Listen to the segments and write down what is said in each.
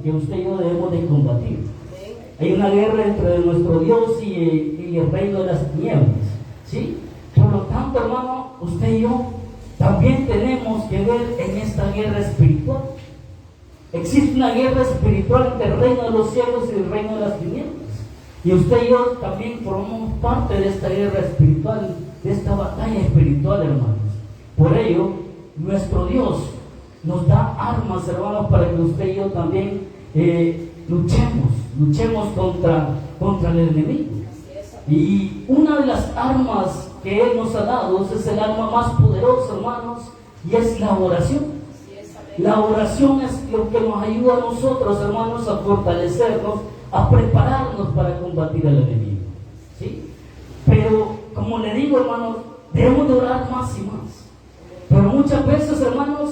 que usted y yo debemos de combatir. Hay una guerra entre nuestro Dios y el reino de las tinieblas, ¿sí? Por lo tanto, hermano, usted y yo también tenemos que ver en esta guerra espiritual. Existe una guerra espiritual entre el reino de los cielos y el reino de las tinieblas. Y usted y yo también formamos parte de esta guerra espiritual, de esta batalla espiritual, hermanos. Por ello, nuestro Dios nos da armas, hermanos, para que usted y yo también luchemos contra el enemigo. Y una de las armas que Él nos ha dado es el arma más poderosa, hermanos, y es la oración. La oración es lo que nos ayuda a nosotros, hermanos, a fortalecernos, a prepararnos para combatir al enemigo, ¿sí? Pero, como le digo, hermanos, debemos de orar más y más. Pero muchas veces, hermanos,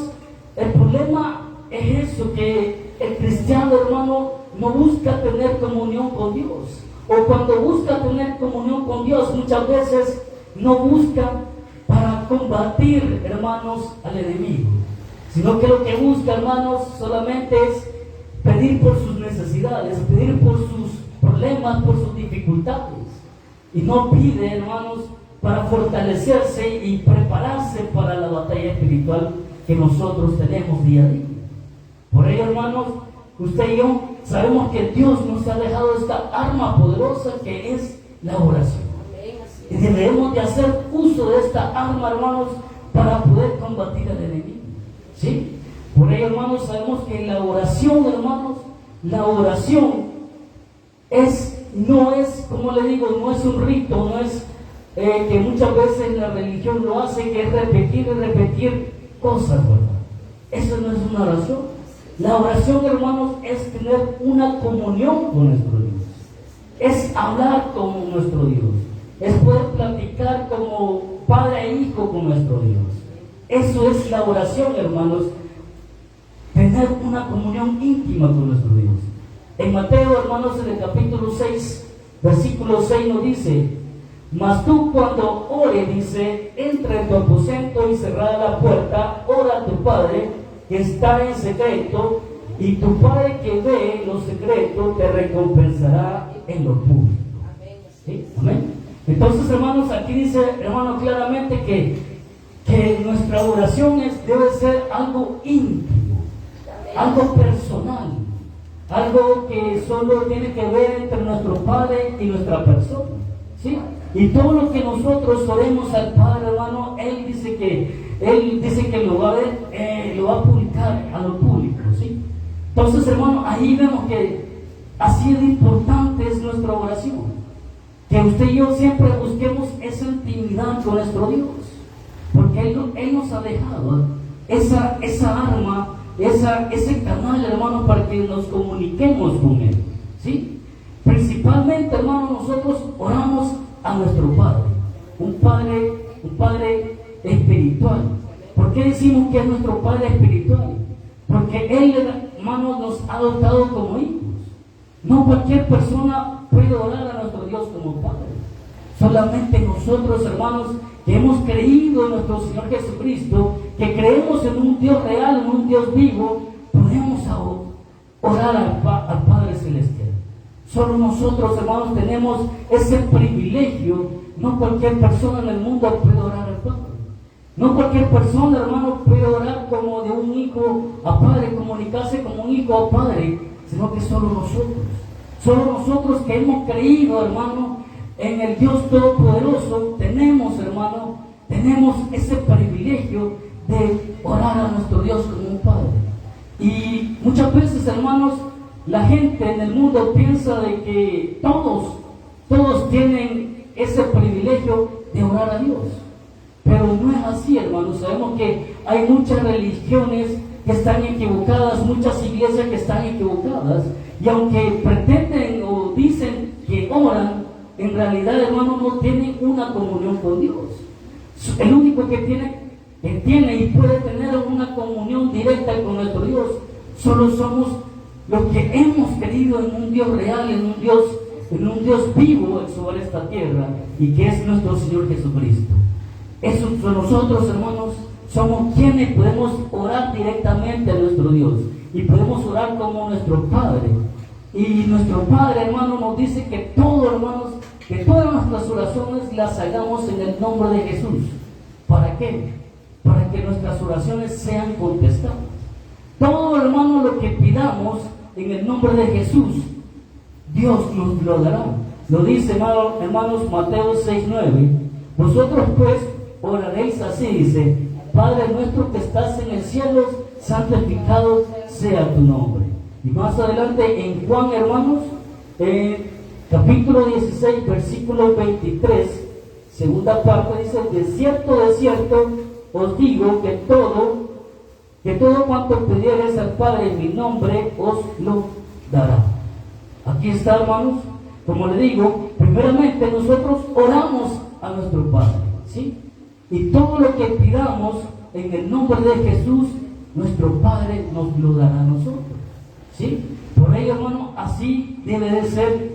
el problema es eso, que el cristiano, hermano, no busca tener comunión con Dios. O cuando busca tener comunión con Dios, muchas veces no busca para combatir, hermanos, al enemigo, sino que lo que busca, hermanos, solamente es pedir por sus necesidades, pedir por sus problemas, por sus dificultades. Y no pide, hermanos, para fortalecerse y prepararse para la batalla espiritual que nosotros tenemos día a día. Por ello, hermanos, usted y yo sabemos que Dios nos ha dejado esta arma poderosa que es la oración. Y debemos de hacer uso de esta arma, hermanos, para poder combatir al enemigo, ¿sí? Por ello, hermanos, sabemos que la oración, hermanos, la oración no es, como le digo, no es un rito, no es que muchas veces la religión lo hace, que es repetir y repetir cosas, ¿verdad? Eso no es una oración. La oración, hermanos, es tener una comunión con nuestro Dios. Es hablar con nuestro Dios. Es poder platicar como padre e hijo con nuestro Dios. Eso es la oración, hermanos. Tener una comunión íntima con nuestro Dios. En Mateo, hermanos, en el capítulo 6, versículo 6 nos dice: mas tú cuando ores, dice, entra en tu aposento y cerrada la puerta, ora a tu Padre que está en secreto, y tu Padre que ve lo secreto te recompensará en lo público. ¿Sí? Amén. Entonces, hermanos, aquí dice, hermano, claramente que nuestra oración debe ser algo íntimo, algo personal, algo que solo tiene que ver entre nuestro Padre y nuestra persona, ¿sí? Y todo lo que nosotros oremos al Padre, hermano, Él dice que lo va a publicar a lo público, ¿sí? Entonces, hermano, ahí vemos que así de importante es nuestra oración. Que usted y yo siempre busquemos esa intimidad con nuestro Dios, porque Él nos ha dejado esa arma, ese canal, hermano, para que nos comuniquemos con Él, ¿sí? Principalmente, hermano, nosotros oramos a nuestro Padre, un Padre espiritual. ¿Por qué decimos que es nuestro Padre espiritual? Porque Él, hermano, nos ha adoptado como hijos. No cualquier persona puede orar a nuestro Dios como Padre. Solamente nosotros, hermanos, que hemos creído en nuestro Señor Jesucristo, que creemos en un Dios real, en un Dios vivo, podemos orar al Padre Celestial. Solo nosotros, hermanos, tenemos ese privilegio. No cualquier persona en el mundo puede orar al Padre. No cualquier persona, hermano, puede orar como de un hijo a padre, comunicarse como un hijo a padre, sino que solo nosotros que hemos creído, hermano, en el Dios Todopoderoso, tenemos ese privilegio de orar a nuestro Dios como un Padre. Y muchas veces, hermanos, la gente en el mundo piensa de que todos tienen ese privilegio de orar a Dios. Pero no es así, hermanos. Sabemos que hay muchas religiones que están equivocadas, muchas iglesias que están equivocadas, y aunque pretenden o dicen que oran, en realidad, hermanos, no tienen una comunión con Dios. El único que tiene y puede tener una comunión directa con nuestro Dios solo somos los que hemos creído en un Dios real, en un Dios vivo sobre esta tierra, y que es nuestro Señor Jesucristo. Eso, nosotros, hermanos, somos quienes podemos orar directamente a nuestro Dios. y podemos orar como nuestro Padre. Y nuestro Padre, hermano, nos dice que todo, hermanos, que todas nuestras oraciones las hagamos en el nombre de Jesús. ¿Para qué? Para que nuestras oraciones sean contestadas. Todo, hermano, lo que pidamos en el nombre de Jesús, Dios nos lo dará. Lo dice, hermanos, Mateo 6:9. Vosotros pues oraréis así, dice: Padre nuestro que estás en el cielo, santificado sea tu nombre. Y más adelante en Juan, hermanos, capítulo 16, versículo 23, segunda parte, dice: de cierto os digo que todo cuanto pidiereis al Padre en mi nombre os lo dará. Aquí está, hermanos, como le digo, primeramente nosotros oramos a nuestro Padre, ¿sí? Y todo lo que pidamos en el nombre de Jesús, nuestro Padre nos lo dará a nosotros, ¿sí? Por ello, hermano, así debe de ser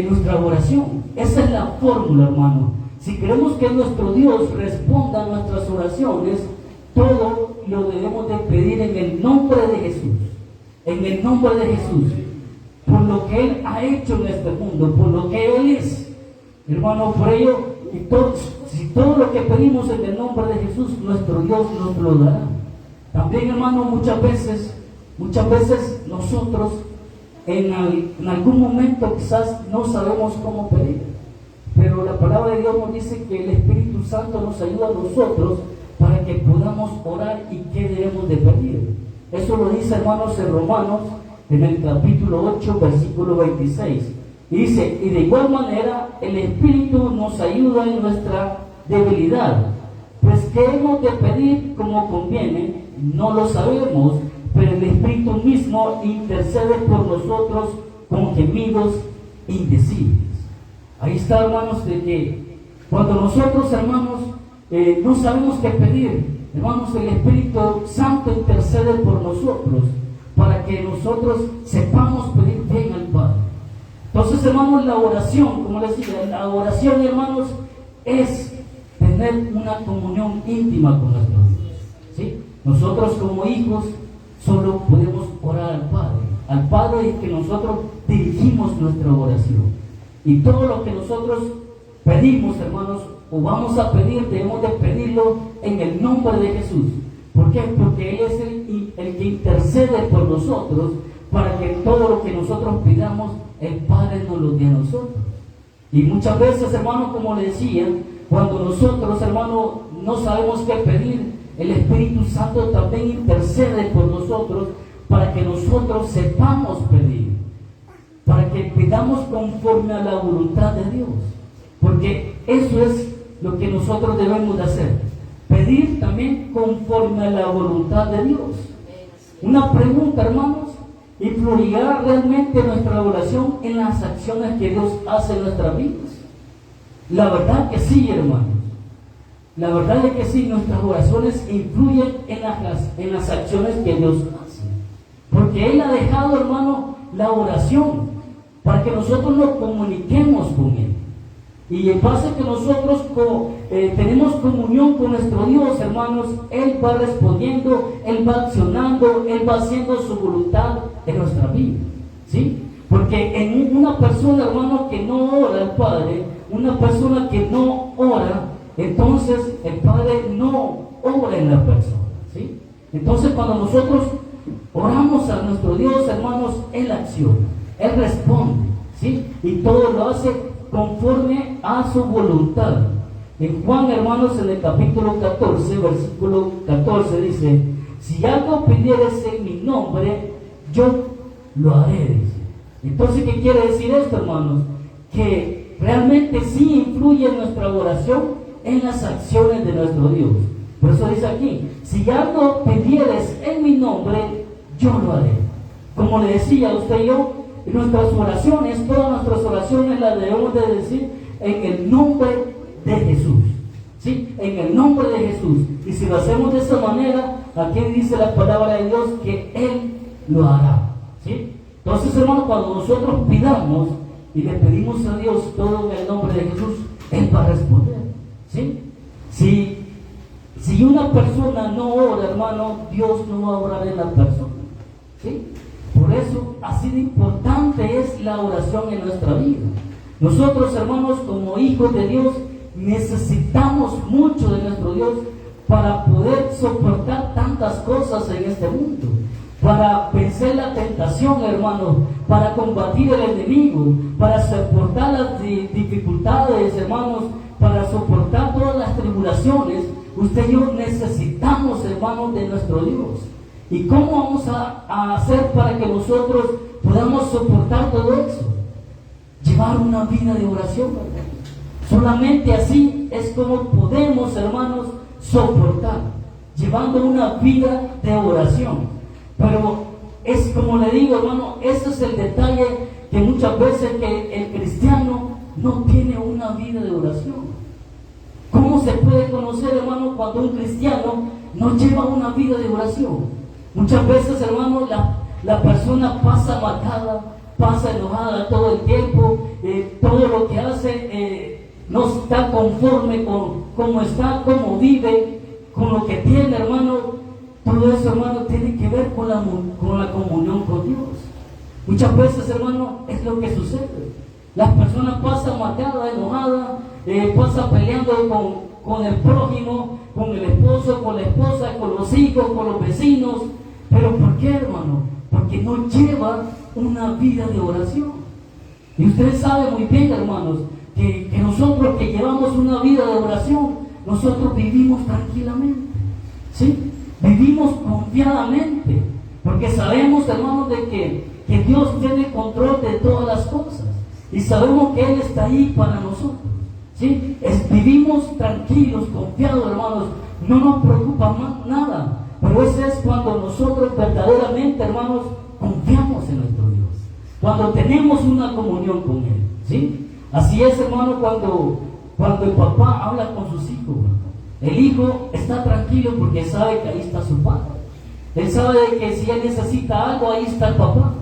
nuestra oración. Esa es la fórmula, hermano. Si queremos que nuestro Dios responda a nuestras oraciones, todo lo debemos de pedir en el nombre de Jesús. En el nombre de Jesús. Por lo que Él ha hecho en este mundo, por lo que Él es. Hermano, por ello, si todo lo que pedimos en el nombre de Jesús, nuestro Dios nos lo dará. También, hermano, muchas veces nosotros en algún momento quizás no sabemos cómo pedir, pero la palabra de Dios nos dice que el Espíritu Santo nos ayuda a nosotros para que podamos orar y qué debemos de pedir. Eso lo dice, hermanos, en Romanos, en el capítulo 8, versículo 26. Y dice: y de igual manera el Espíritu nos ayuda en nuestra debilidad, pues qué hemos de pedir como conviene, no lo sabemos, pero el Espíritu mismo intercede por nosotros con gemidos indecibles. Ahí está, hermanos, de que cuando nosotros, hermanos, no sabemos qué pedir, hermanos, el Espíritu Santo intercede por nosotros para que nosotros sepamos pedir bien al Padre. Entonces, hermanos, la oración, como les decía, la oración, hermanos, es tener una comunión íntima con nuestro Dios, ¿sí? Nosotros como hijos solo podemos orar al Padre es que nosotros dirigimos nuestra oración. Y todo lo que nosotros pedimos, hermanos, o vamos a pedir, debemos de pedirlo en el nombre de Jesús. ¿Por qué? Porque Él es el que intercede por nosotros para que todo lo que nosotros pidamos, el Padre nos lo dé a nosotros. Y muchas veces, hermanos, como le decía, cuando nosotros, hermanos, no sabemos qué pedir, el Espíritu Santo también intercede por nosotros para que nosotros sepamos pedir, para que pidamos conforme a la voluntad de Dios, porque eso es lo que nosotros debemos de hacer, pedir también conforme a la voluntad de Dios. Una pregunta, hermanos: ¿influirá realmente nuestra oración en las acciones que Dios hace en nuestras vidas? La verdad que sí, hermanos. La verdad es que sí, nuestras oraciones influyen en las acciones que Dios hace. Porque Él ha dejado, hermano, la oración para que nosotros nos comuniquemos con Él. Y en base a que nosotros tenemos comunión con nuestro Dios, hermanos, Él va respondiendo, Él va accionando, Él va haciendo su voluntad en nuestra vida, ¿sí? Porque en una persona, hermano, que no ora al Padre, una persona que no ora, entonces el Padre no obra en la persona, ¿sí? Entonces cuando nosotros oramos a nuestro Dios, hermanos, Él acciona, Él responde, ¿sí? Y todo lo hace conforme a su voluntad. En Juan, hermanos, en el capítulo 14, versículo 14 dice: si algo pidieres en mi nombre, yo lo haré, dice. Entonces, ¿qué quiere decir esto, hermanos? Que realmente sí influye en nuestra oración en las acciones de nuestro Dios. Por eso dice aquí: si algo pidieres en mi nombre, yo lo haré. Como le decía a usted y yo, nuestras oraciones, todas nuestras oraciones las debemos de decir en el nombre de Jesús, ¿sí? En el nombre de Jesús. Y si lo hacemos de esa manera, aquí dice la palabra de Dios que Él lo hará, ¿sí? Entonces, hermanos, cuando nosotros pidamos y le pedimos a Dios todo en el nombre de Jesús, Él va a responder, ¿sí? Si una persona no ora, hermano, Dios no va a orar en la persona, ¿sí? Por eso, así de importante es la oración en nuestra vida. Nosotros, hermanos, como hijos de Dios, necesitamos mucho de nuestro Dios para poder soportar tantas cosas en este mundo, para vencer la tentación, hermanos, para combatir el enemigo, para soportar las dificultades, hermanos, para soportar todas las tribulaciones. Usted y yo necesitamos, hermanos, de nuestro Dios. ¿Y cómo vamos a hacer para que nosotros podamos soportar todo eso? Llevar una vida de oración, hermanos. Solamente así es como podemos, hermanos, soportar, llevando una vida de oración. Pero es como le digo, hermano, ese es el detalle, que muchas veces que el cristiano no tiene una vida de oración. ¿Cómo se puede conocer, hermano, cuando un cristiano no lleva una vida de oración? Muchas veces, hermano, la persona pasa amargada, pasa enojada todo el tiempo, todo lo que hace no está conforme con cómo está, cómo vive, con lo que tiene, hermano. Todo eso, hermano, tiene que ver con la comunión con Dios. Muchas veces, hermano, es lo que sucede. Las personas pasan amargada, enojada, pasan peleando con el prójimo, con el esposo, con la esposa, con los hijos, con los vecinos. ¿Pero por qué, hermano? Porque no lleva una vida de oración. Y ustedes saben muy bien, hermanos, que nosotros que llevamos una vida de oración, nosotros vivimos tranquilamente, ¿sí? Vivimos confiadamente, porque sabemos, hermanos, de que Dios tiene control de todas las cosas, y sabemos que Él está ahí para nosotros, ¿sí? Vivimos tranquilos, confiados, hermanos, no nos preocupa más nada. Pero ese es cuando nosotros verdaderamente, hermanos, confiamos en nuestro Dios, cuando tenemos una comunión con Él, ¿sí? Así es, hermano, cuando el papá habla con sus hijos, el hijo está tranquilo porque sabe que ahí está su padre. Él sabe que si él necesita algo, ahí está el papá,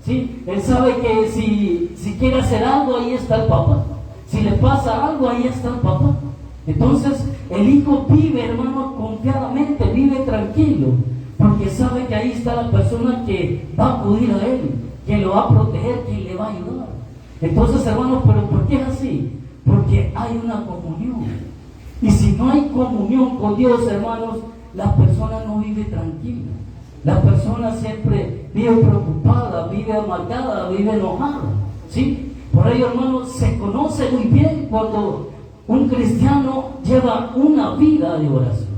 ¿sí? Él sabe que si quiere hacer algo, ahí está el papá. Si le pasa algo, ahí está el papá. Entonces, el hijo vive, hermano, confiadamente, vive tranquilo, porque sabe que ahí está la persona que va a acudir a él, que lo va a proteger, que le va a ayudar. Entonces, hermano, ¿pero por qué es así? Porque hay una comunión. Y si no hay comunión con Dios, hermanos, la persona no vive tranquila. La persona siempre vive preocupada, vive amargada, vive enojada, ¿sí? Por ello, hermanos, se conoce muy bien cuando un cristiano lleva una vida de oración,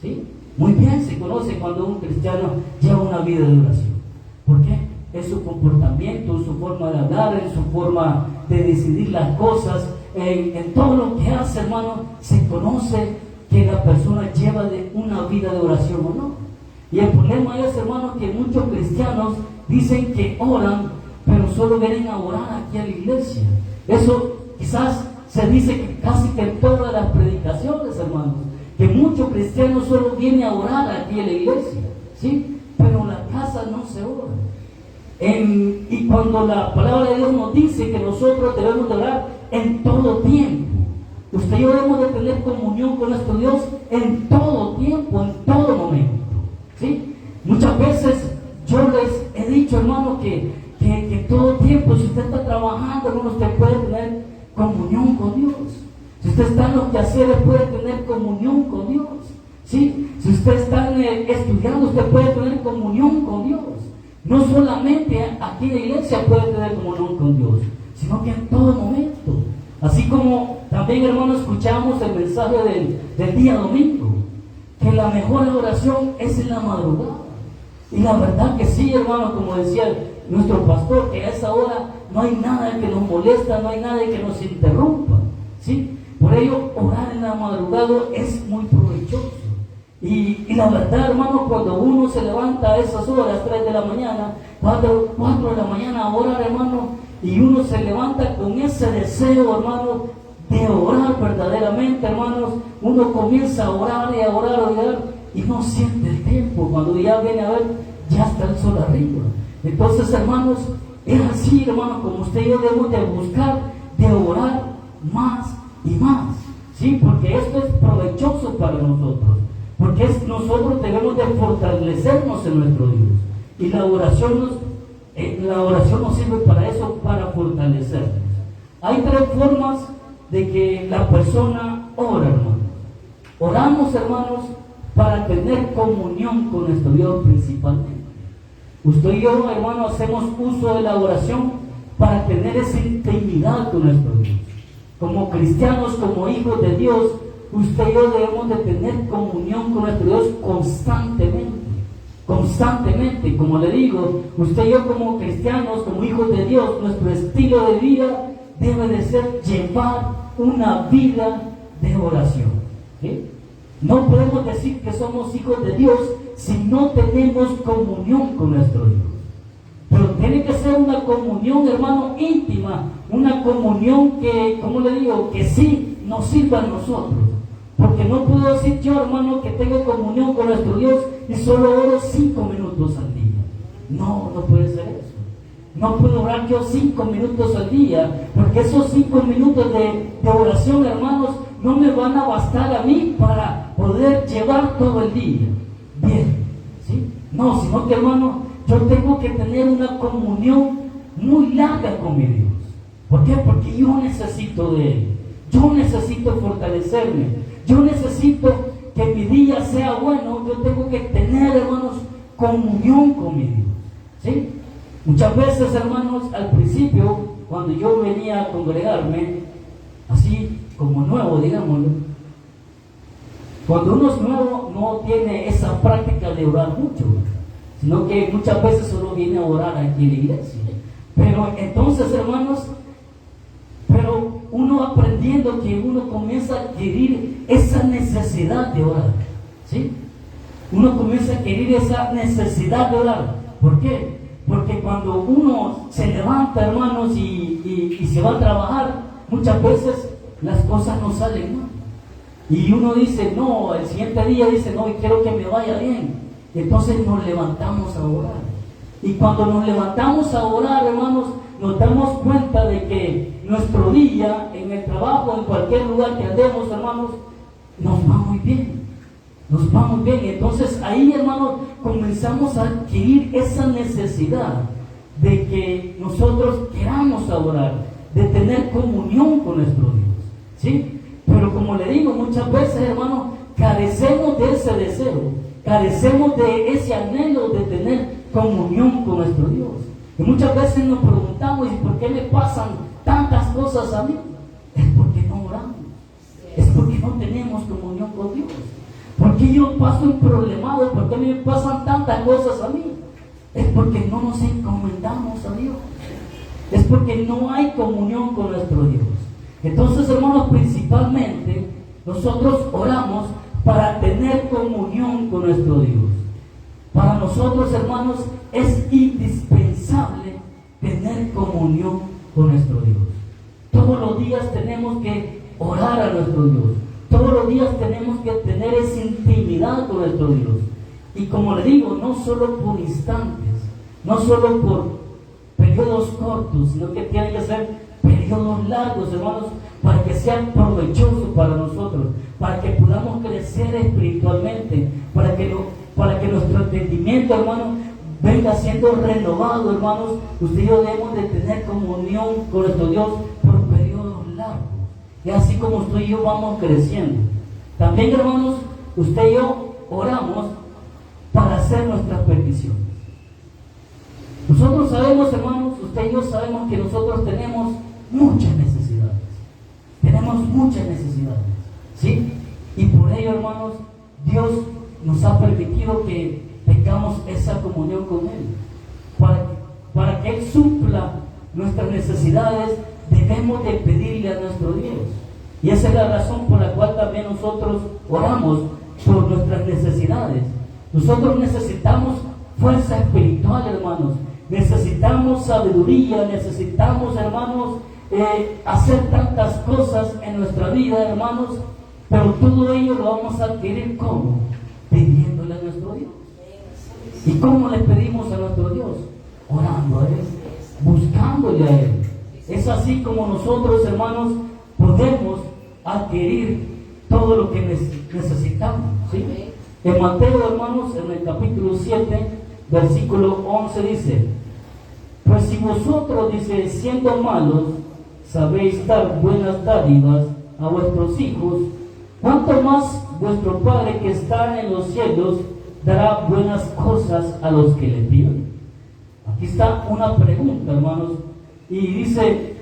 ¿sí? Muy bien se conoce cuando un cristiano lleva una vida de oración. ¿Por qué? En su comportamiento, en su forma de hablar, en su forma de decidir las cosas, en todo lo que hace, hermano, se conoce que la persona lleva una vida de oración o no. Y el problema es, hermano, que muchos cristianos dicen que oran, pero solo vienen a orar aquí a la iglesia. Eso quizás se dice que casi que en todas las predicaciones, hermanos, que muchos cristianos solo vienen a orar aquí en la iglesia, ¿sí? Pero en la casa no se ora. Y cuando la palabra de Dios nos dice que nosotros debemos de orar en todo tiempo, usted y yo debemos de tener comunión con nuestro Dios en todo tiempo, en todo momento, ¿sí? Muchas veces yo les he dicho, hermano, que todo tiempo, si usted está trabajando, hermano, usted puede tener comunión con Dios. Si usted está en los quehaceres, puede tener comunión con Dios, ¿sí? Si usted está estudiando, usted puede tener comunión con Dios. No solamente aquí en la iglesia puede tener comunión con Dios, sino que en todo momento. Así como también, hermano, escuchamos el mensaje del día domingo, que la mejor oración es en la madrugada. Y la verdad que sí, hermano, como decía nuestro pastor, que a esa hora no hay nada que nos molesta, no hay nada que nos interrumpa, ¿sí? Por ello, orar en la madrugada es muy provechoso. Y la verdad, hermano, cuando uno se levanta a esas horas, 3 de la mañana, 4 de la mañana a orar, hermano, y uno se levanta con ese deseo, hermano, de orar verdaderamente, hermanos, uno comienza a orar y a orar, a orar, y no siente el tiempo. Cuando ya viene a ver, ya está el sol arriba. Entonces, hermanos, es así, hermano, como usted y yo debemos de buscar, de orar más y más, ¿sí? Porque esto es provechoso para nosotros, porque nosotros debemos de fortalecernos en nuestro Dios. Y la oración nos sirve para eso, para fortalecernos. Hay 3 formas de que la persona ora, hermanos. Oramos, hermanos, para tener comunión con nuestro Dios principalmente. Usted y yo, hermano, hacemos uso de la oración para tener esa intimidad con nuestro Dios. Como cristianos, como hijos de Dios, usted y yo debemos de tener comunión con nuestro Dios constantemente. Constantemente, como le digo, usted y yo como cristianos, como hijos de Dios, nuestro estilo de vida debe de ser llevar una vida de oración. ¿Sí? No podemos decir que somos hijos de Dios si no tenemos comunión con nuestro Dios. Pero tiene que ser una comunión, hermano, íntima, una comunión que, como le digo, que sí nos sirva a nosotros. Porque no puedo decir yo, hermano, que tengo comunión con nuestro Dios y solo oro 5 minutos al día. No puede ser eso. No puedo orar yo 5 minutos al día, porque esos 5 minutos de oración, hermanos, no me van a bastar a mí para poder llevar todo el día. Bien, ¿sí? No, sino que, hermano, yo tengo que tener una comunión muy larga con mi Dios. ¿Por qué? Porque yo necesito de Él. Yo necesito fortalecerme. Yo necesito que mi día sea bueno. Yo tengo que tener, hermanos, comunión con mi Dios. ¿Sí? Muchas veces, hermanos, al principio, cuando yo venía a congregarme, así como nuevo, digámoslo, cuando uno es nuevo no tiene esa práctica de orar mucho, sino que muchas veces solo viene a orar aquí en la iglesia. Pero entonces, hermanos, uno aprendiendo que uno comienza a adquirir esa necesidad de orar, ¿sí? Uno comienza a adquirir esa necesidad de orar. ¿Por qué? Porque cuando uno se levanta, hermanos, y se va a trabajar, muchas veces las cosas no salen mal. Y uno dice, no, el siguiente día dice, no, y quiero que me vaya bien. Entonces nos levantamos a orar. Y cuando nos levantamos a orar, hermanos, nos damos cuenta de que nuestro día, en el trabajo, en cualquier lugar que andemos, hermanos, nos va muy bien. Nos va muy bien. Entonces ahí, hermanos, comenzamos a adquirir esa necesidad de que nosotros queramos orar, de tener comunión con nuestro Dios, ¿sí? Pero como le digo, muchas veces, hermanos, carecemos de ese deseo, carecemos de ese anhelo de tener comunión con nuestro Dios. Y muchas veces nos preguntamos, ¿y por qué me pasan tantas cosas a mí? Es porque no oramos, es porque no tenemos comunión con Dios. ¿Por qué yo paso un problemado? ¿Por qué me pasan tantas cosas a mí? Es porque no nos encomendamos a Dios. Es porque no hay comunión con nuestro Dios. Entonces, hermanos, principalmente nosotros oramos para tener comunión con nuestro Dios. Para nosotros, hermanos, es indispensable tener comunión con nuestro Dios. Todos los días tenemos que orar a nuestro Dios. Todos los días tenemos que tener esa intimidad con nuestro Dios. Y como le digo, no solo por instantes, no solo por periodos cortos, sino que tiene que ser periodos largos, hermanos, para que sea provechoso para nosotros, para que podamos crecer espiritualmente, para que nuestro entendimiento, hermanos, venga siendo renovado, hermanos. Usted y yo debemos de tener comunión con nuestro Dios por periodos largos. Y así como usted y yo vamos creciendo. También, hermanos, usted y yo oramos para hacer nuestras peticiones. Nosotros sabemos, hermanos, usted y yo sabemos que nosotros tenemos muchas necesidades. Tenemos muchas necesidades, ¿sí? Y por ello, hermanos, Dios nos ha permitido que tengamos esa comunión con Él. Para que Él supla nuestras necesidades, debemos de pedirle a nuestro Dios. Y esa es la razón por la cual también nosotros oramos por nuestras necesidades. Nosotros necesitamos fuerza espiritual, hermanos. Necesitamos sabiduría, necesitamos, hermanos, hacer tantas cosas en nuestra vida, hermanos. Pero todo ello lo vamos a adquirir ¿cómo? Pidiéndole a nuestro Dios. ¿Y cómo le pedimos a nuestro Dios? Orando a Él, buscándole a Él. Es así como nosotros, hermanos, podemos adquirir todo lo que necesitamos, ¿sí? En Mateo, hermanos, en el capítulo 7, versículo 11 dice: pues si vosotros, dice, siendo malos, sabéis dar buenas dádivas a vuestros hijos, ¿cuánto más vuestro Padre que está en los cielos dará buenas cosas a los que le piden? Aquí está una pregunta, hermanos, y dice,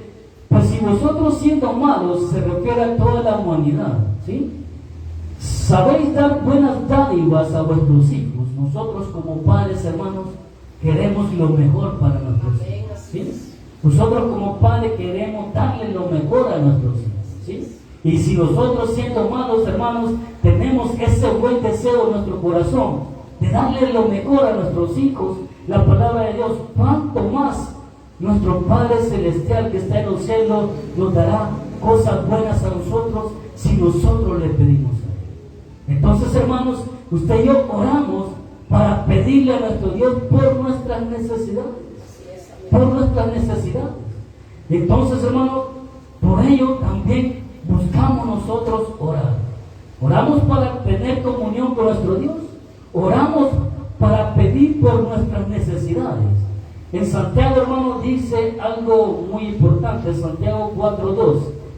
pues si vosotros siendo malos, se refiere a toda la humanidad, ¿sí? Sabéis dar buenas dádivas a vuestros hijos. Nosotros como padres, hermanos, queremos lo mejor para nuestros hijos, ¿sí? Nosotros como padres queremos darle lo mejor a nuestros hijos, ¿sí? Y si nosotros siendo malos, hermanos, tenemos ese buen deseo en nuestro corazón de darle lo mejor a nuestros hijos, la palabra de Dios, cuánto más nuestro Padre Celestial que está en los cielos nos dará cosas buenas a nosotros si nosotros le pedimos a Él. Entonces, hermanos, usted y yo oramos para pedirle a nuestro Dios por nuestras necesidades. Por nuestras necesidades. Entonces, hermanos, por ello también buscamos nosotros orar. Oramos para tener comunión con nuestro Dios. Oramos para pedir por nuestras necesidades. En Santiago, hermanos, dice algo muy importante. Santiago 4:2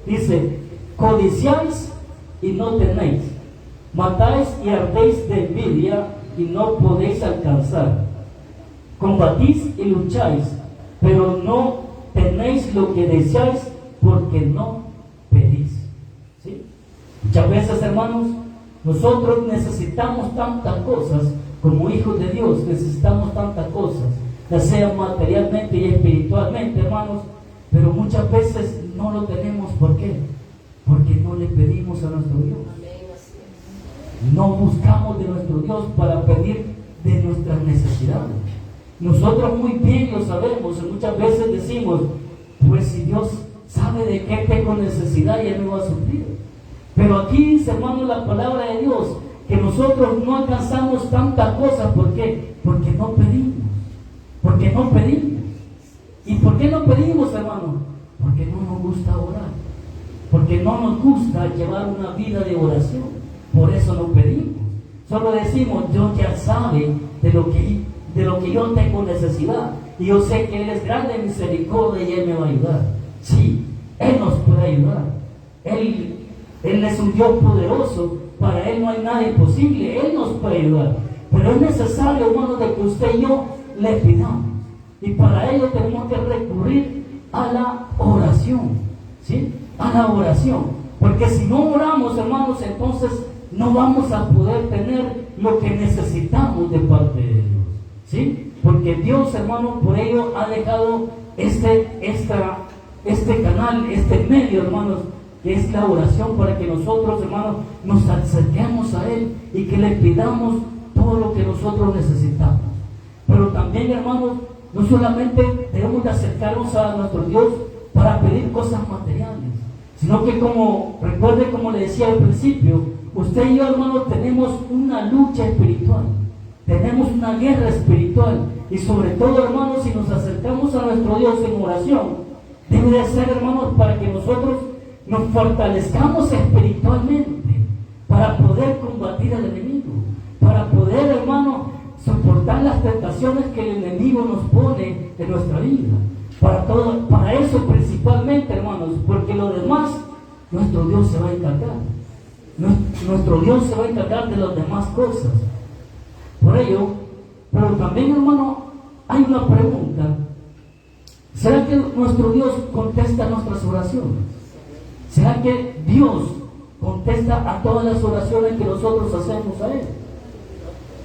dice: codiciáis y no tenéis, matáis y ardéis de envidia y no podéis alcanzar, combatís y lucháis, pero no tenéis lo que deseáis porque no pedís. ¿Sí? Muchas veces, hermanos, nosotros necesitamos tantas cosas como hijos de Dios, necesitamos tantas cosas, ya sea materialmente y espiritualmente, hermanos, pero muchas veces no lo tenemos. ¿Por qué? Porque no le pedimos a nuestro Dios. No buscamos de nuestro Dios para pedir de nuestras necesidades. Nosotros muy bien lo sabemos, y muchas veces decimos, pues si Dios sabe de qué tengo necesidad, ya me va a suplir. Pero aquí dice, hermano, la palabra de Dios, que nosotros no alcanzamos tantas cosas. ¿Por qué? Porque no pedimos. Porque no pedimos. ¿Y por qué no pedimos, hermano? Porque no nos gusta orar. Porque no nos gusta llevar una vida de oración. Por eso no pedimos. Solo decimos, Dios ya sabe de lo que yo tengo necesidad. Y yo sé que Él es grande en misericordia y Él me va a ayudar. Sí, Él nos puede ayudar. Él es un Dios poderoso. Para Él no hay nada imposible. Él nos puede ayudar. Pero es necesario, hermano, de que usted y yo le pidamos. Y para ello tenemos que recurrir a la oración. ¿Sí? A la oración. Porque si no oramos, hermanos, entonces no vamos a poder tener lo que necesitamos de parte de Dios. ¿Sí? Porque Dios, hermano, por ello ha dejado este canal, este medio, hermanos, que es la oración, para que nosotros, hermanos, nos acerquemos a Él y que le pidamos todo lo que nosotros necesitamos. Pero también, hermanos, no solamente debemos de acercarnos a nuestro Dios para pedir cosas materiales, sino que recuerde como le decía al principio, usted y yo, hermanos, tenemos una lucha espiritual, tenemos una guerra espiritual, y sobre todo, hermanos, si nos acercamos a nuestro Dios en oración, debe de ser, hermanos, para que nosotros nos fortalezcamos espiritualmente, para poder combatir al enemigo, para poder, hermanos, soportar las tentaciones que el enemigo nos pone en nuestra vida. Para eso principalmente, hermanos, porque lo demás, nuestro Dios se va a encargar. Nuestro Dios se va a encargar de las demás cosas. Por ello, pero también, hermano, hay una pregunta. ¿Será que nuestro Dios contesta nuestras oraciones? ¿Será que Dios contesta a todas las oraciones que nosotros hacemos a Él?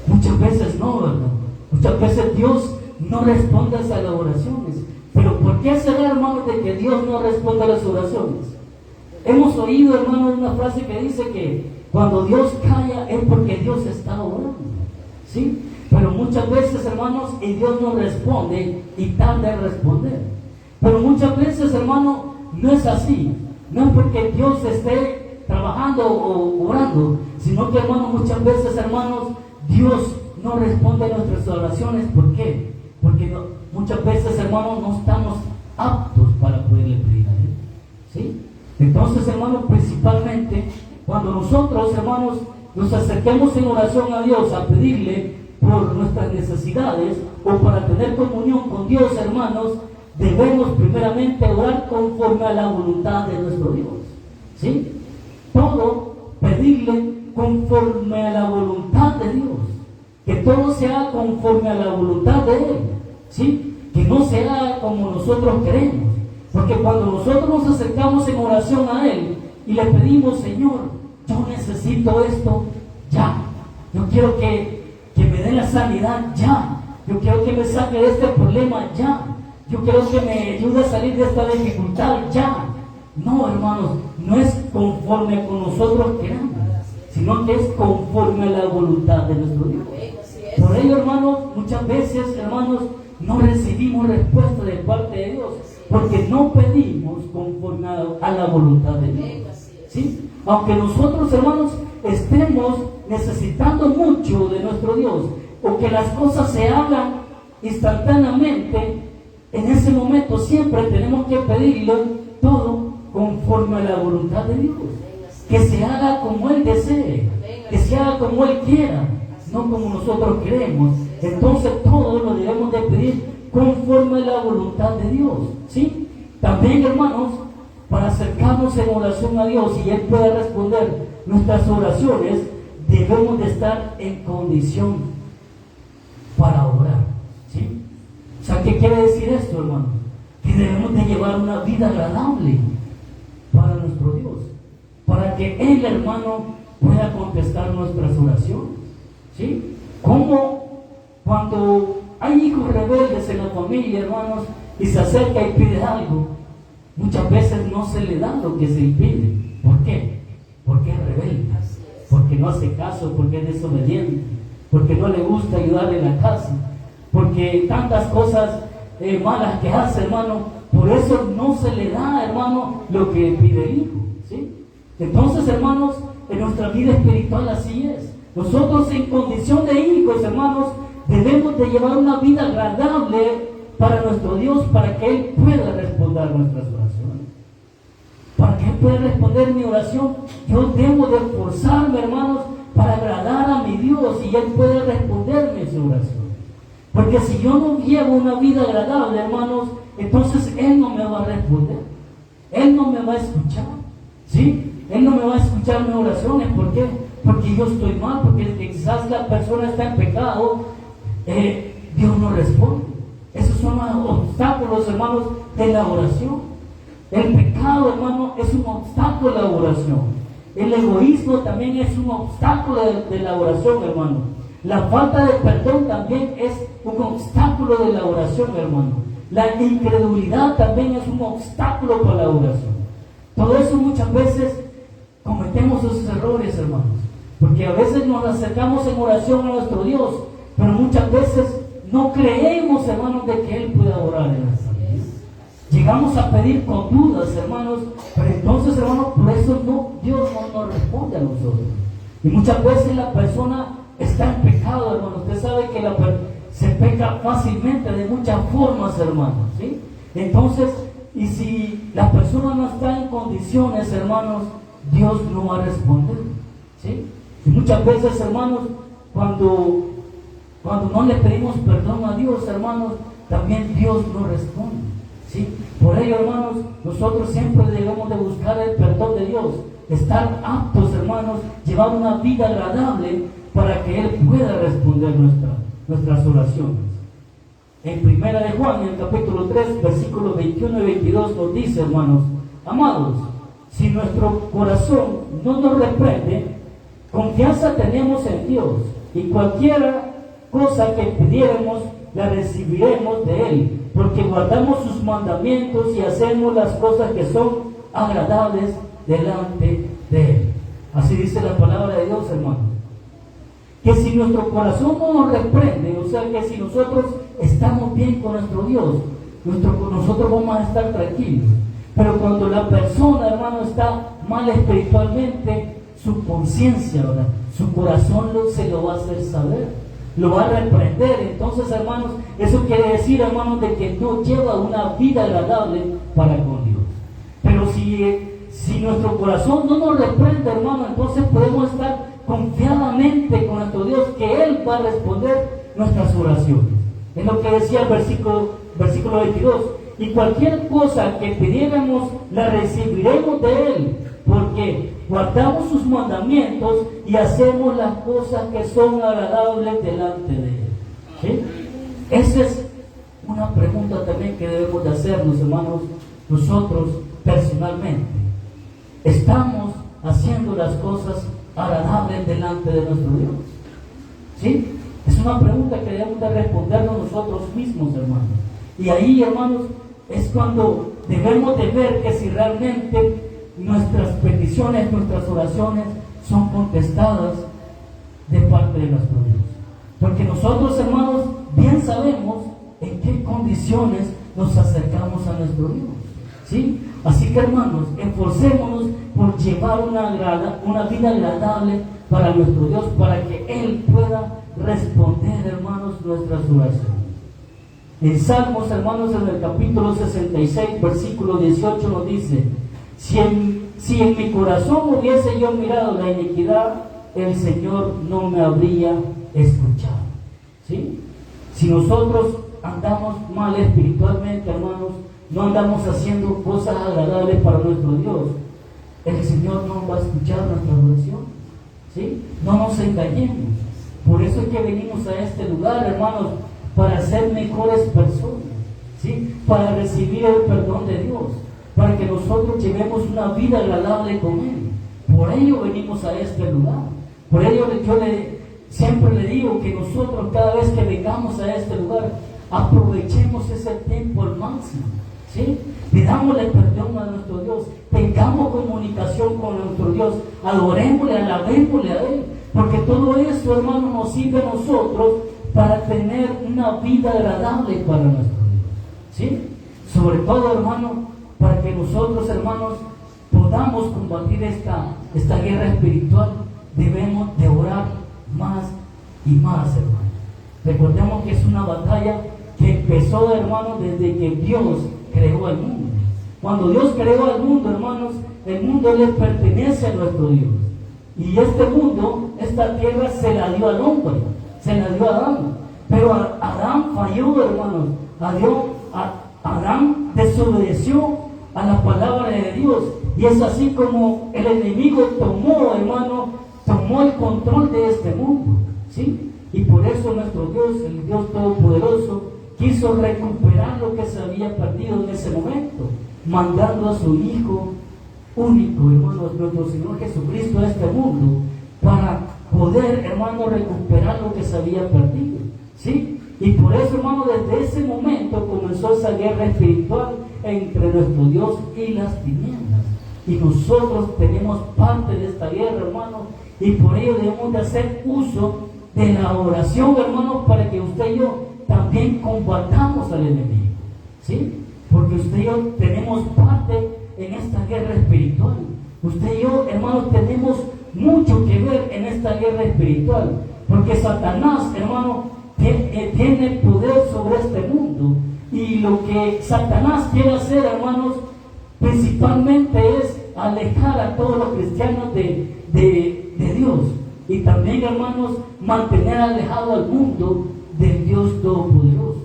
Muchas veces no, ¿verdad? Muchas veces Dios no responde a las oraciones. Pero ¿por qué será, hermano, de que Dios no responde a las oraciones? Hemos oído, hermano, una frase que dice que cuando Dios calla es porque Dios está orando. ¿Sí? Pero muchas veces, hermanos, y Dios no responde y tarda en responder. Pero muchas veces, hermano, no es así. No es porque Dios esté trabajando o orando, sino que, hermano, muchas veces, hermanos, Dios no responde a nuestras oraciones. ¿Por qué? Porque muchas veces, hermanos, no estamos aptos para poderle pedir a Él. ¿Sí? Entonces, hermanos, principalmente, cuando nosotros, hermanos, nos acerquemos en oración a Dios a pedirle, por nuestras necesidades o para tener comunión con Dios, hermanos, debemos primeramente orar conforme a la voluntad de nuestro Dios. ¿Sí? Todo pedirle conforme a la voluntad de Dios. Que todo sea conforme a la voluntad de Él. ¿Sí? Que no sea como nosotros queremos. Porque cuando nosotros nos acercamos en oración a Él y le pedimos, Señor, yo necesito esto ya. Yo quiero que me dé la sanidad ya. Yo quiero que me saque de este problema ya. Yo quiero que me ayude a salir de esta dificultad ya. No, hermanos, no es conforme con nosotros queramos, sino que es conforme a la voluntad de nuestro Dios. Por ello, hermanos, muchas veces, hermanos, no recibimos respuesta de parte de Dios, porque no pedimos conforme a la voluntad de Dios. ¿Sí? Aunque nosotros, hermanos, estemos necesitando mucho de nuestro Dios, o que las cosas se hagan instantáneamente, en ese momento siempre tenemos que pedirle todo conforme a la voluntad de Dios. Que se haga como Él desee, que se haga como Él quiera, no como nosotros queremos. Entonces todo lo debemos de pedir conforme a la voluntad de Dios. ¿Sí? También, hermanos, para acercarnos en oración a Dios y Él pueda responder nuestras oraciones, debemos de estar en condición para orar. ¿Sí? O sea, ¿qué quiere decir esto, hermano? Que debemos de llevar una vida agradable para nuestro Dios, para que Él, hermano, pueda contestar nuestras oraciones. ¿Sí? Como cuando hay hijos rebeldes en la familia, hermanos, y se acerca y pide algo, muchas veces no se le da lo que se le pide. ¿Por qué? Porque es rebelde, porque no hace caso, porque es desobediente, porque no le gusta ayudarle en la casa, porque tantas cosas malas que hace, hermano. Por eso no se le da, hermano, lo que pide el hijo. ¿Sí? Entonces, hermanos, en nuestra vida espiritual así es. Nosotros en condición de hijos, hermanos, debemos de llevar una vida agradable para nuestro Dios, para que Él pueda responder nuestras oraciones. Para que Él pueda responder mi oración, yo debo de esforzarme, hermanos, para agradar a mi Dios y Él puede responderme su oración. Porque si yo no llevo una vida agradable, hermanos, entonces Él no me va a responder. Él no me va a escuchar. ¿Sí? Él no me va a escuchar mis oraciones. ¿Por qué? Porque yo estoy mal, porque quizás la persona está en pecado. Dios no responde. Esos son los obstáculos, hermanos, de la oración. El pecado, hermano, es un obstáculo de la oración. El egoísmo también es un obstáculo de la oración, hermano. La falta de perdón también es un obstáculo de la oración, hermano. La incredulidad también es un obstáculo para la oración. Todo eso muchas veces cometemos esos errores, hermanos. Porque a veces nos acercamos en oración a nuestro Dios, pero muchas veces no creemos, hermanos, de que Él pueda orar en nuestra vida. Llegamos a pedir con dudas, hermanos, pero entonces, hermanos, por eso Dios no nos responde a nosotros. Y muchas veces la persona está en pecado, hermano. Usted sabe que se peca fácilmente de muchas formas, hermanos. ¿Sí? Entonces, y si la persona no está en condiciones, hermanos, Dios no va a responder. ¿Sí? Y muchas veces, hermanos, cuando no le pedimos perdón a Dios, hermanos, también Dios no responde. ¿Sí? Por ello, hermanos, nosotros siempre debemos de buscar el perdón de Dios, estar aptos, hermanos, llevar una vida agradable para que Él pueda responder nuestras oraciones. En 1 de Juan, en el capítulo 3, versículos 21 y 22 nos dice, hermanos, amados, si nuestro corazón no nos reprende, confianza tenemos en Dios, y cualquier cosa que pidiéramos, la recibiremos de Él, porque guardamos sus mandamientos y hacemos las cosas que son agradables delante de Él. Así dice la palabra de Dios, hermanos. Que si nuestro corazón no nos reprende, o sea que si nosotros estamos bien con nuestro Dios, nosotros vamos a estar tranquilos. Pero cuando la persona, hermano, está mal espiritualmente, su conciencia, ¿verdad?, su corazón se lo va a hacer saber, lo va a reprender. Entonces, hermanos, eso quiere decir, hermanos, de que no lleva una vida agradable para con Dios. Pero si nuestro corazón no nos reprende, hermano, entonces podemos estar confiadamente con nuestro Dios que Él va a responder nuestras oraciones. Es lo que decía el versículo 22. Y cualquier cosa que pidiéramos, la recibiremos de Él, porque guardamos sus mandamientos y hacemos las cosas que son agradables delante de Él. ¿Sí? Esa es una pregunta también que debemos de hacernos, hermanos, nosotros personalmente. ¿Estamos haciendo las cosas agradables delante de nuestro Dios? ¿Sí? Es una pregunta que debemos de respondernos nosotros mismos, hermanos. Y ahí, hermanos, es cuando debemos de ver que si realmente nuestras peticiones, nuestras oraciones son contestadas de parte de nuestro Dios. Porque nosotros, hermanos, bien sabemos en qué condiciones nos acercamos a nuestro Dios. ¿Sí? Así que, hermanos, esforcémonos por llevar una vida agradable para nuestro Dios, para que Él pueda responder, hermanos, nuestras oraciones. En Salmos, hermanos, en el capítulo 66, versículo 18 nos dice: si en mi corazón hubiese yo mirado la iniquidad, el Señor no me habría escuchado. ¿Sí? Si nosotros andamos mal espiritualmente, hermanos, no andamos haciendo cosas agradables para nuestro Dios, el Señor no va a escuchar nuestra oración. ¿Sí? No nos engañemos. Por eso es que venimos a este lugar, hermanos, para ser mejores personas, ¿sí? Para recibir el perdón de Dios, para que nosotros llevemos una vida agradable con Él. Por ello venimos a este lugar. Por ello yo siempre le digo que nosotros, cada vez que vengamos a este lugar, aprovechemos ese tiempo al máximo, ¿sí? Pidámosle perdón a nuestro Dios, tengamos comunicación con nuestro Dios, adorémosle, alabémosle a Él, porque todo eso, hermano, nos sirve a nosotros para tener una vida agradable para nuestro Dios, ¿sí? Sobre todo, hermano, para que nosotros, hermanos, podamos combatir esta guerra espiritual, debemos de orar más y más, hermano. Recordemos que es una batalla que empezó, hermanos, desde que Dios creó el mundo. Cuando Dios creó el mundo, hermanos, el mundo le pertenece a nuestro Dios. Y este mundo, esta tierra, se la dio al hombre, se la dio a Adán. Pero Adán falló, hermanos. Adán desobedeció a la palabra de Dios. Y es así como el enemigo tomó, hermano, tomó el control de este mundo, ¿sí? Y por eso nuestro Dios, el Dios Todopoderoso, quiso recuperar lo que se había perdido en ese momento, mandando a su Hijo único, hermanos, nuestro Señor Jesucristo, a este mundo, para poder, hermano, recuperar lo que se había perdido, ¿sí? Y por eso, hermano, desde ese momento comenzó esa guerra espiritual entre nuestro Dios y las tinieblas. Y nosotros tenemos parte de esta guerra, hermano, y por ello debemos de hacer uso de la oración, hermano, para que usted y yo también combatamos al enemigo, ¿sí? Porque usted y yo tenemos parte en esta guerra espiritual. Usted y yo, hermanos, tenemos mucho que ver en esta guerra espiritual, porque Satanás, hermano, tiene poder sobre este mundo, y lo que Satanás quiere hacer, hermanos, principalmente es alejar a todos los cristianos de Dios, y también, hermanos, mantener alejado al mundo del Dios Todopoderoso.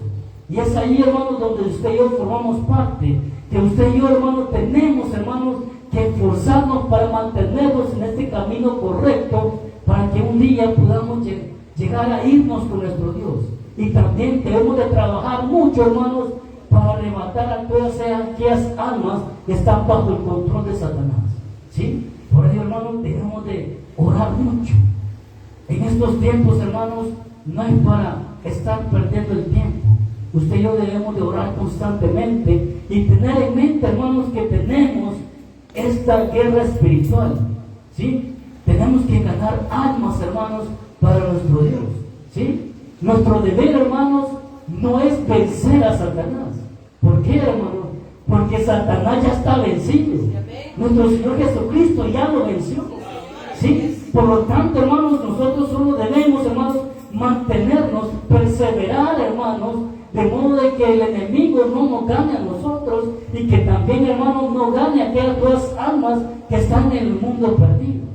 Y es ahí, hermanos, donde usted y yo formamos parte, que usted y yo, hermanos, tenemos, hermanos, que esforzarnos para mantenernos en este camino correcto, para que un día podamos llegar a irnos con nuestro Dios. Y también debemos de trabajar mucho, hermanos, para arrebatar a todas aquellas almas que están bajo el control de Satanás, ¿sí? Por ello, hermanos, debemos de orar mucho. En estos tiempos, hermanos, no es para estar perdiendo el tiempo. Usted y yo debemos de orar constantemente y tener en mente, hermanos, que tenemos esta guerra espiritual, ¿sí? Tenemos que ganar almas, hermanos, para nuestro Dios, ¿sí? Nuestro deber, hermanos, no es vencer a Satanás. ¿Por qué, hermanos? Porque Satanás ya está vencido. Nuestro Señor Jesucristo ya lo venció, ¿sí? Por lo tanto, hermanos, nosotros solo debemos, hermanos, mantenernos, perseverar, hermanos, de modo de que el enemigo no nos gane a nosotros, y que también, hermanos, no gane a aquellas dos almas que están en el mundo perdidas.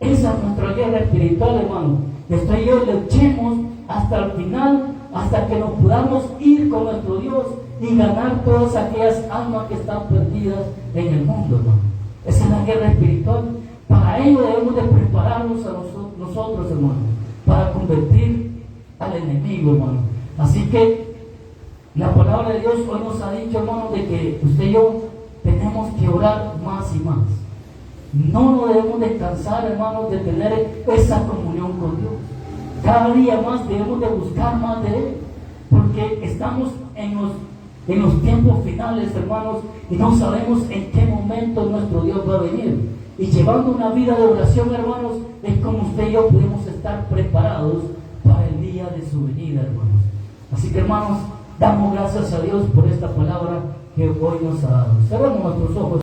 Esa es nuestra guerra espiritual, hermano. Usted y yo luchemos hasta el final, hasta que nos podamos ir con nuestro Dios y ganar todas aquellas almas que están perdidas en el mundo, hermano. Esa es la guerra espiritual. Para ello debemos de prepararnos a nosotros, hermano, para convertir al enemigo, hermano. Así que la palabra de Dios hoy nos ha dicho, hermano, de que usted y yo tenemos que orar más y más. No nos debemos descansar, hermanos, de tener esa comunión con Dios. Cada día más debemos de buscar más de Él, porque estamos en los tiempos finales, hermanos, y no sabemos en qué momento nuestro Dios va a venir. Y llevando una vida de oración, hermanos, es como usted y yo podemos estar preparados para el día de su venida, hermanos. Así que, hermanos, damos gracias a Dios por esta palabra que hoy nos ha dado. Cerramos nuestros ojos.